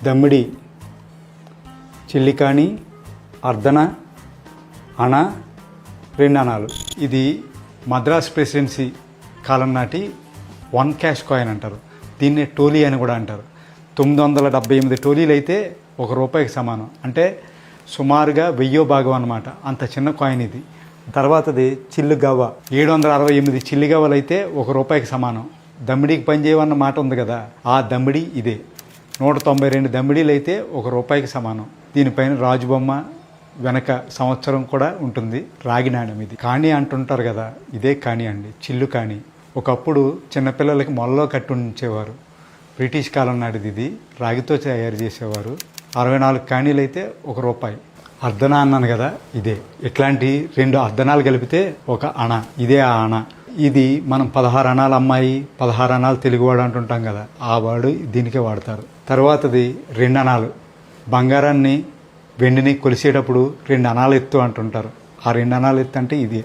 దమ్మిడి, చిల్లికాణి, అర్ధన, అణ, 2 అణాలు. ఇది మద్రాస్ ప్రెసిడెన్సీ కాలం నాటి 1 cash coin అంటారు. దీన్నే టోలీ అని కూడా అంటారు. 978 టోలీలు అయితే ₹1 సమానం. అంటే సుమారుగా 1000వ భాగం అన్నమాట. అంత చిన్న కాయిన్ ఇది. తర్వాతది చిల్లు గవ్వ. 768 చిల్లి గవ్వలు అయితే ₹1 సమానం. దమ్మిడికి పనిచేయవన్న మాట ఉంది కదా, ఆ దమ్మిడి ఇదే. 192 దమ్మిడీలు అయితే ₹1 సమానం. దీనిపైన రాజుబొమ్మ, వెనక సంవత్సరం కూడా ఉంటుంది. రాగి నాణ్యం ఇది. కాణి అంటుంటారు కదా, ఇదే కాణి అండి, చిల్లు కాణి. ఒకప్పుడు చిన్నపిల్లలకి మొలలో కట్టి ఉంచేవారు. బ్రిటిష్ కాలం నాటిది ఇది. రాగితో తయారు చేసేవారు. 64 కాణీలు అయితే ₹1. అర్ధన అన్నాను కదా, ఇదే. ఇట్లాంటి 2 అర్ధనాలు కలిపితే 1 అణ. ఇదే ఆ అణ. ఇది మనం 16 అణాలు అమ్మాయి, 16 అణాలు తెలుగువాడు అంటుంటాం కదా, ఆ వాడు దీనికే వాడతారు. తర్వాతది 2 అణాలు. బంగారాన్ని, వెండిని కొలిసేటప్పుడు 2 అణాలు ఎత్తు అంటుంటారు. ఆ 2 అణాలు ఎత్తు అంటే ఇది.